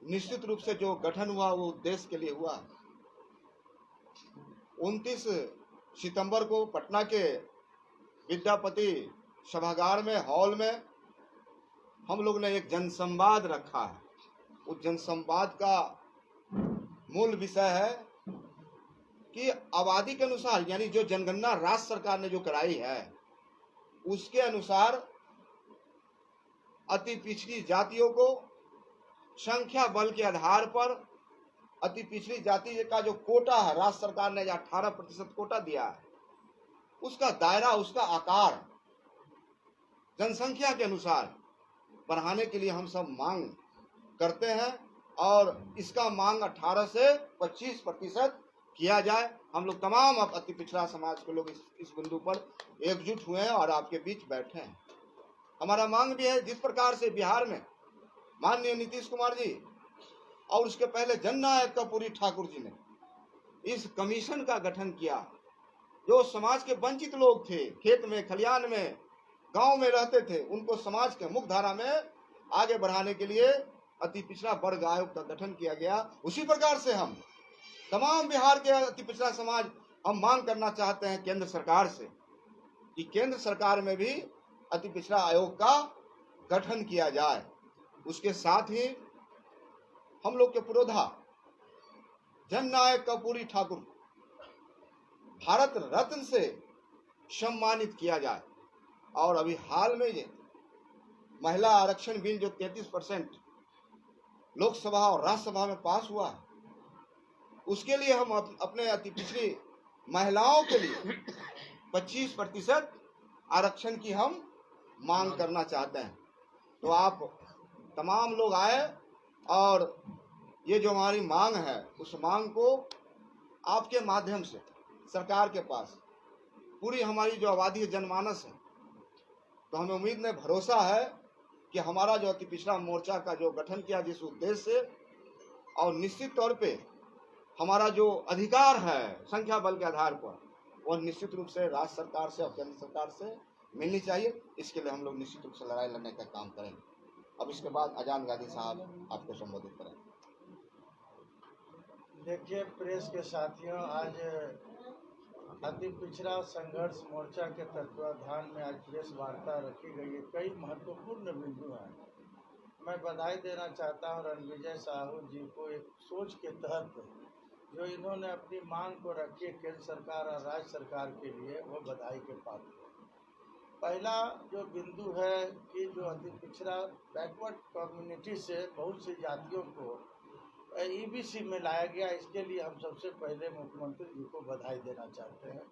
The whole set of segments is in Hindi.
निश्चित रूप से जो गठन हुआ वो देश के लिए हुआ। 29 सितंबर को पटना के विद्यापति सभागार में हॉल में हम लोग ने एक जनसंवाद रखा है। उस जनसंवाद का मूल विषय है कि आबादी के अनुसार, यानी जो जनगणना राज्य सरकार ने जो कराई है उसके अनुसार अति पिछड़ी जातियों को संख्या बल के आधार पर अति पिछड़ी जाति का जो कोटा है, राज्य सरकार ने 18% कोटा दिया है, उसका दायरा, उसका आकार जनसंख्या के अनुसार बढ़ाने के लिए हम सब मांग करते हैं और इसका मांग 18 से 25% किया जाए। हम लोग तमाम अति पिछड़ा समाज के लोग इस बिंदु पर एकजुट हुए हैं और आपके बीच बैठे हैं। हमारा मांग भी है, जिस प्रकार से बिहार में माननीय नीतीश कुमार जी और उसके पहले जननायक कर्पूरी ठाकुर जी ने इस कमीशन का गठन किया, जो समाज के वंचित लोग थे, खेत में, खलियान में, गांव में रहते थे, उनको समाज के मुख्य धारा में आगे बढ़ाने के लिए अति पिछड़ा वर्ग आयोग का गठन किया गया। उसी प्रकार से हम तमाम बिहार के अति पिछड़ा समाज हम मांग करना चाहते हैं केंद्र सरकार से कि केंद्र सरकार में भी अति पिछड़ा आयोग का गठन किया जाए। उसके साथ ही हम लोग के पुरोधा जननायक कर्पूरी ठाकुर भारत रत्न से सम्मानित किया जाए। और अभी हाल में ये महिला आरक्षण बिल जो 33% लोकसभा और राज्यसभा में पास हुआ है, उसके लिए हम अपने अति पिछड़ी महिलाओं के लिए 25% आरक्षण की हम मांग करना चाहते हैं। तो आप तमाम लोग आए और ये जो हमारी मांग है उस मांग को आपके माध्यम से सरकार के पास पूरी हमारी जो आबादी जनमानस है, तो हमें उम्मीद में भरोसा है कि हमारा जो अति पिछड़ा मोर्चा का जो गठन किया जिस उद्देश्य से, और निश्चित तौर पे हमारा जो अधिकार है संख्या बल के आधार पर, वह निश्चित रूप से राज्य सरकार से और केंद्र सरकार से मिलनी चाहिए। इसके लिए हम लोग निश्चित रूप से लड़ाई लड़ने का काम करेंगे। अब इसके बाद अजान गाजी साहब आपको संबोधित करेंगे। देखिए प्रेस के साथियों, आज अति पिछड़ा संघर्ष मोर्चा के तत्वाधान में आज प्रेस वार्ता रखी गई है। कई महत्वपूर्ण बिंदु हैं। मैं बधाई देना चाहता हूं रणविजय साहू जी को, एक सोच के तहत जो इन्होंने अपनी मांग को रखी है केंद्र सरकार और राज्य सरकार के लिए, वो बधाई के पात्र है। पहला जो बिंदु है कि जो अति पिछड़ा बैकवर्ड कम्युनिटी से बहुत सी जातियों को ईबीसी में लाया गया, इसके लिए हम सबसे पहले मुख्यमंत्री जी को बधाई देना चाहते हैं।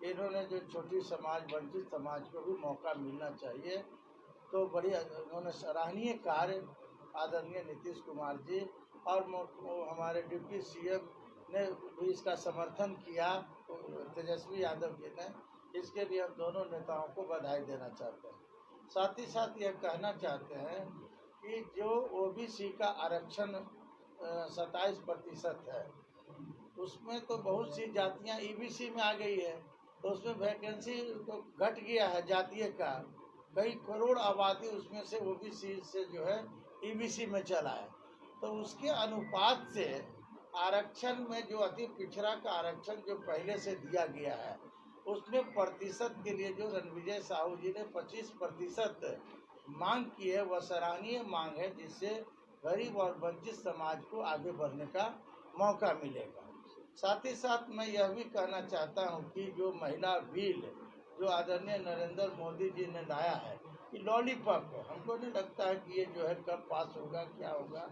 इन्होंने जो छोटी समाज, वंचित समाज को भी मौका मिलना चाहिए, तो बड़ी इन्होंने सराहनीय कार्य आदरणीय नीतीश कुमार जी और हमारे डिप्टी सीएम ने भी इसका समर्थन किया, तेजस्वी यादव जी ने। इसके लिए हम दोनों नेताओं को बधाई देना चाहते हैं। साथ ही साथ यह कहना चाहते हैं कि जो ओबीसी का आरक्षण 27% है, उसमें तो बहुत सी जातियां ईबीसी में आ गई है, तो उसमें वैकेंसी तो घट गया है जातीय का। कई करोड़ आबादी उसमें से ओबीसी से जो है ईबीसी में चला है, तो उसके अनुपात से आरक्षण में जो अति पिछड़ा का आरक्षण जो पहले से दिया गया है, उसमें प्रतिशत के लिए जो रणविजय साहू जी ने 25% मांग की है, वह सराहनीय मांग है, जिससे गरीब और वंचित समाज को आगे बढ़ने का मौका मिलेगा। साथ ही साथ मैं यह भी कहना चाहता हूं कि जो महिला बिल जो आदरणीय नरेंद्र मोदी जी ने लाया है, कि लॉलीपॉप है, हमको नहीं लगता है कि ये जो है कब पास होगा, क्या होगा।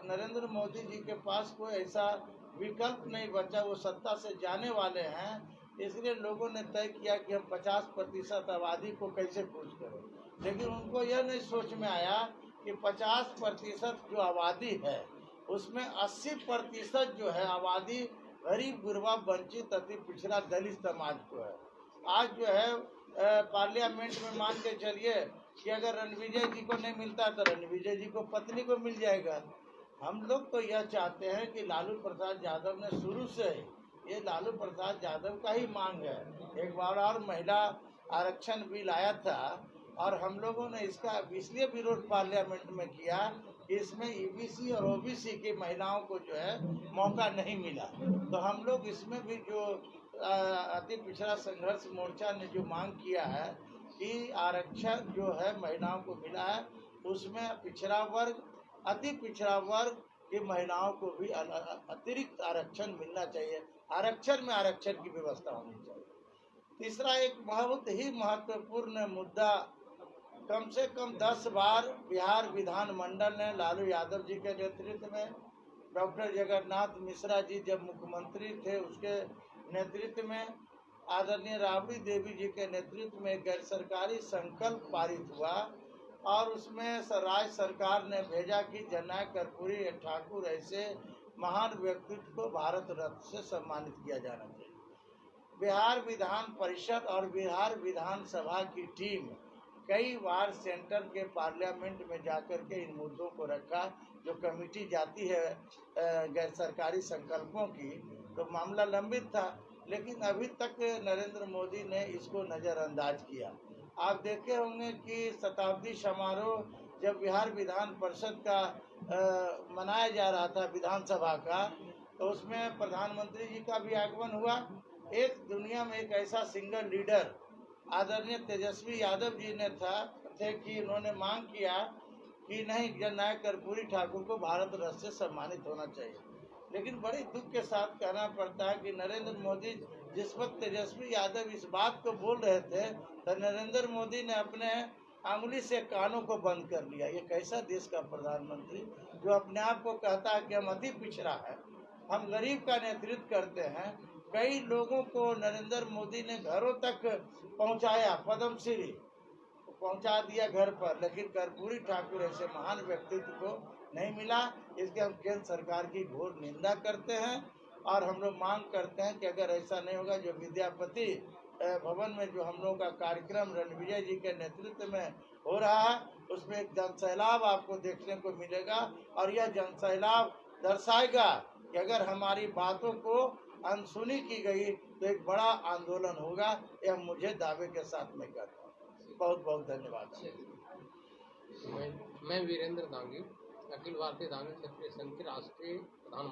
नरेंद्र मोदी जी के पास कोई ऐसा विकल्प नहीं बचा, वो सत्ता से जाने वाले हैं, इसलिए लोगों ने तय किया कि हम 50% आबादी को कैसे खुश करें। लेकिन उनको यह नहीं सोच में आया कि 50% जो आबादी है उसमें 80% जो है आबादी गरीब, गुरबा, वंचित, अति पिछड़ा, दलित समाज को है। आज जो है पार्लियामेंट में मान के चलिए कि अगर रणविजय जी को नहीं मिलता तो रणविजय जी को पत्नी को मिल जाएगा। हम लोग तो यह चाहते हैं कि लालू प्रसाद यादव ने शुरू से ये लालू प्रसाद यादव का ही मांग है। एक बार और महिला आरक्षण बिल आया था और हम लोगों ने इसका इसलिए विरोध पार्लियामेंट में किया इसमें ईबीसी और ओबीसी की महिलाओं को जो है मौका नहीं मिला। तो हम लोग इसमें भी जो अति पिछड़ा संघर्ष मोर्चा ने जो मांग किया है कि आरक्षण जो है महिलाओं को मिला है, उसमें पिछड़ा वर्ग, अति पिछड़ा वर्ग की महिलाओं को भी अतिरिक्त आरक्षण मिलना चाहिए। आरक्षण में आरक्षण की व्यवस्था होनी चाहिए। तीसरा एक बहुत ही महत्वपूर्ण मुद्दा, कम से कम 10 बार बिहार विधानमंडल ने लालू यादव जी के नेतृत्व में, डॉक्टर जगन्नाथ मिश्रा जी जब मुख्यमंत्री थे उसके नेतृत्व में, आदरणीय राबड़ी देवी जी के नेतृत्व में गैर सरकारी संकल्प पारित हुआ और उसमें राज्य सरकार ने भेजा कि जननायक कर्पूरी ठाकुर ऐसे महान व्यक्तित्व को भारत रत्न से सम्मानित किया जाना चाहिए। बिहार विधान परिषद और बिहार विधानसभा की टीम कई बार सेंटर के पार्लियामेंट में जाकर के इन मुद्दों को रखा। जो कमेटी जाती है गैर सरकारी संकल्पों की, तो मामला लंबित था, लेकिन अभी तक नरेंद्र मोदी ने इसको नज़रअंदाज किया। आप देखे होंगे कि शताब्दी समारोह जब बिहार विधान परिषद का मनाया जा रहा था विधानसभा का, तो उसमें प्रधानमंत्री जी का भी आगमन हुआ। एक दुनिया में एक ऐसा सिंगल लीडर आदरणीय तेजस्वी यादव जी ने थे कि उन्होंने मांग किया कि नहीं, जननायक कर्पूरी ठाकुर को भारत रत्न से सम्मानित होना चाहिए। लेकिन बड़े दुख के साथ कहना पड़ता है कि नरेंद्र मोदी जिस वक्त तेजस्वी यादव इस बात को बोल रहे थे, तो नरेंद्र मोदी ने अपने अंगुली से कानों को बंद कर लिया। ये कैसा देश का प्रधानमंत्री जो अपने आप को कहता है कि हम अति पिछड़ा है, हम गरीब का नेतृत्व करते हैं। कई लोगों को नरेंद्र मोदी ने घरों तक पहुंचाया, पद्मश्री पहुंचा दिया घर पर, लेकिन कर्पूरी ठाकुर ऐसे महान व्यक्तित्व को नहीं मिला। इसके हम केंद्र सरकार की घोर निंदा करते हैं और हम लोग मांग करते हैं कि अगर ऐसा नहीं होगा, जो विद्यापति भवन में जो हम लोग का कार्यक्रम रणविजय जी के नेतृत्व में हो रहा है, उसमें एक जनसैलाब आपको देखने को मिलेगा और यह जनसैलाब दर्शाएगा कि अगर हमारी बातों को अनसुनी की गई तो एक बड़ा आंदोलन होगा। यह मुझे दावे के साथ में कहता हूँ। बहुत बहुत धन्यवाद। मैं वीरेंद्र दांगी, अखिल भारतीय दांगी क्षत्रिय संघ के राष्ट्रीय प्रधान।